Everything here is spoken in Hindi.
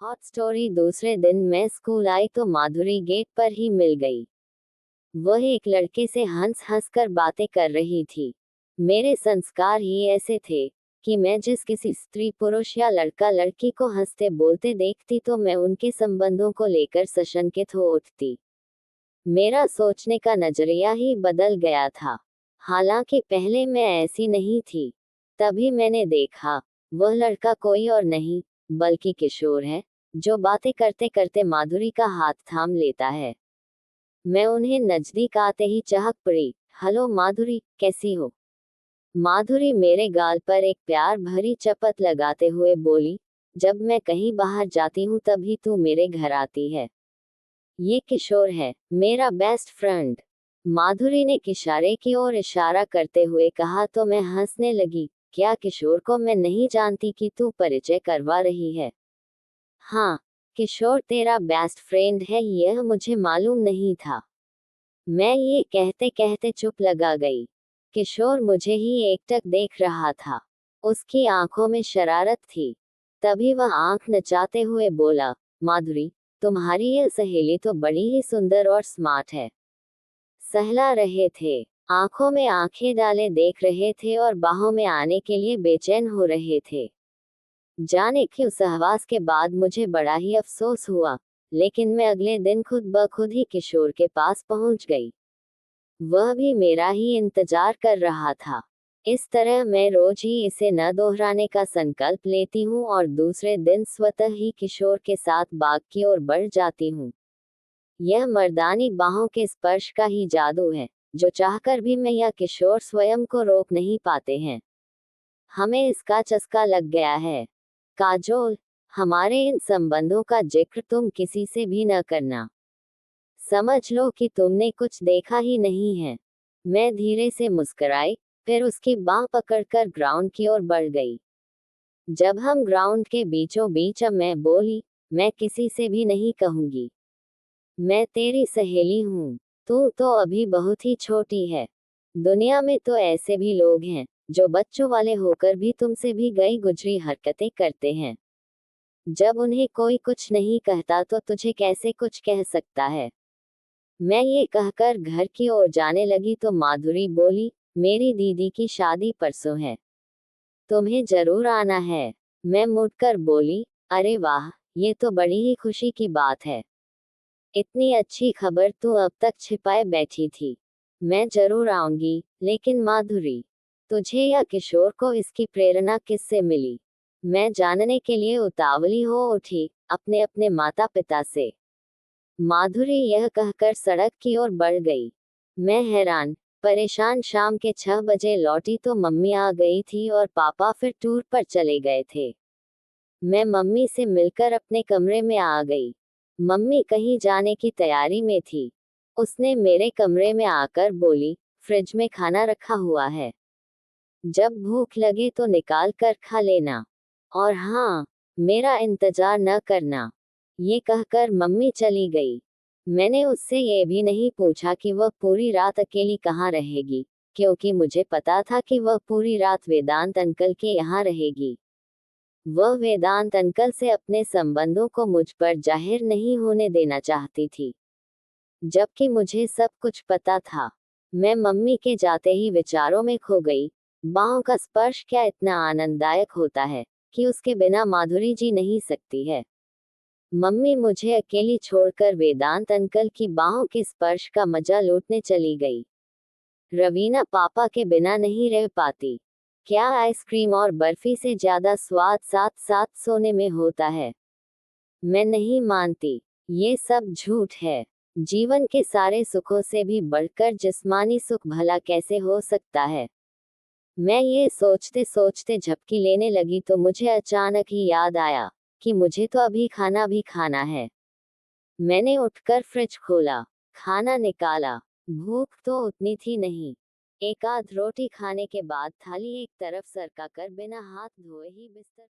Hot story. दूसरे दिन मैं स्कूल आई तो माधुरी गेट पर ही मिल गई। वह एक लड़के से हंस हंस कर बातें कर रही थी। मेरे संस्कार ही ऐसे थे कि मैं जिस किसी स्त्री पुरुष या लड़का लड़की को हंसते बोलते देखती तो मैं उनके संबंधों को लेकर सशंकित हो उठती। मेरा सोचने का नजरिया ही बदल गया था। हालांकि पहले मैं ऐसी नहीं थी। तभी मैंने देखा, वह लड़का कोई और नहीं बल्कि किशोर है, जो बातें करते करते माधुरी का हाथ थाम लेता है। मैं उन्हें नजदीक आते ही चाहक पड़ी। हेलो माधुरी, कैसी हो? माधुरी मेरे गाल पर एक प्यार भरी चपत लगाते हुए बोली, जब मैं कहीं बाहर जाती हूँ तभी तू मेरे घर आती है। ये किशोर है, मेरा बेस्ट फ्रेंड। माधुरी ने किशारे की ओर इशारा करते हुए कहा तो मैं हंसने लगी। क्या किशोर को मैं नहीं जानती कि तू परिचय करवा रही है? हाँ, किशोर तेरा बेस्ट फ्रेंड है, यह मुझे मालूम नहीं था। मैं ये कहते कहते चुप लगा गई। किशोर मुझे ही एकटक देख रहा था। उसकी आंखों में शरारत थी। तभी वह आंख नचाते हुए बोला, माधुरी, तुम्हारी यह सहेली तो बड़ी ही सुंदर और स्मार्ट है। सहला रहे थे, आंखों में आंखें डाले देख रहे थे और बाहों में आने के लिए बेचैन हो रहे थे। जाने क्यों सहवास के बाद मुझे बड़ा ही अफसोस हुआ, लेकिन मैं अगले दिन खुद ब खुद ही किशोर के पास पहुंच गई। वह भी मेरा ही इंतजार कर रहा था। इस तरह मैं रोज ही इसे न दोहराने का संकल्प लेती हूँ और दूसरे दिन स्वतः ही किशोर के साथ बाग की ओर बढ़ जाती हूँ। यह मर्दानी बाहों के स्पर्श का ही जादू है, जो चाहकर भी मैं या किशोर स्वयं को रोक नहीं पाते हैं। हमें इसका चस्का लग गया है। काजोल, हमारे इन संबंधों का जिक्र तुम किसी से भी न करना। समझ लो कि तुमने कुछ देखा ही नहीं है। मैं धीरे से मुस्कुराई, फिर उसकी बांह पकड़कर ग्राउंड की ओर बढ़ गई। जब हम ग्राउंड के बीचों बीच मैं बोली, मैं किसी से भी नहीं कहूंगी। मैं तेरी सहेली हूँ। तू तो अभी बहुत ही छोटी है। दुनिया में तो ऐसे भी लोग हैं जो बच्चों वाले होकर भी तुमसे भी गई गुजरी हरकतें करते हैं। जब उन्हें कोई कुछ नहीं कहता तो तुझे कैसे कुछ कह सकता है? मैं ये कहकर घर की ओर जाने लगी तो माधुरी बोली, मेरी दीदी की शादी परसों है, तुम्हें जरूर आना है। मैं मुड़कर बोली, अरे वाह, ये तो बड़ी ही खुशी की बात है। इतनी अच्छी खबर तू अब तक छिपाए बैठी थी। मैं जरूर आऊंगी, लेकिन माधुरी, तुझे या किशोर को इसकी प्रेरणा किससे मिली? मैं जानने के लिए उतावली हो उठी, अपने अपने माता पिता से। माधुरी यह कहकर सड़क की ओर बढ़ गई। मैं हैरान परेशान शाम के 6 बजे लौटी तो मम्मी आ गई थी और पापा फिर टूर पर चले गए थे। मैं मम्मी से मिलकर अपने कमरे में आ गई। मम्मी कहीं जाने की तैयारी में थी। उसने मेरे कमरे में आकर बोली, फ्रिज में खाना रखा हुआ है, जब भूख लगे तो निकाल कर खा लेना। और हाँ, मेरा इंतजार न करना। ये कहकर मम्मी चली गई। मैंने उससे ये भी नहीं पूछा कि वह पूरी रात अकेली कहाँ रहेगी, क्योंकि मुझे पता था कि वह पूरी रात वेदांत अंकल के यहाँ रहेगी। वह वेदांत अंकल से अपने संबंधों को मुझ पर जाहिर नहीं होने देना चाहती थी, जबकि मुझे सब कुछ पता था। मैं मम्मी के जाते ही विचारों में खो गई। बाहों का स्पर्श क्या इतना आनंददायक होता है कि उसके बिना माधुरी जी नहीं सकती है। मम्मी मुझे अकेली छोड़कर वेदांत अंकल की बाहों के स्पर्श का मजा लूटने चली गई। रवीना पापा के बिना नहीं रह पाती। क्या आइसक्रीम और बर्फी से ज्यादा स्वाद साथ साथ सोने में होता है? मैं नहीं मानती, ये सब झूठ है। जीवन के सारे सुखों से भी बढ़कर जिस्मानी सुख भला कैसे हो सकता है? मैं ये सोचते सोचते झपकी लेने लगी तो मुझे अचानक ही याद आया कि मुझे तो अभी खाना भी खाना है। मैंने उठकर फ्रिज खोला, खाना निकाला। भूख तो उतनी थी नहीं। एक आध रोटी खाने के बाद थाली एक तरफ सरका कर बिना हाथ धोए ही बिस्तर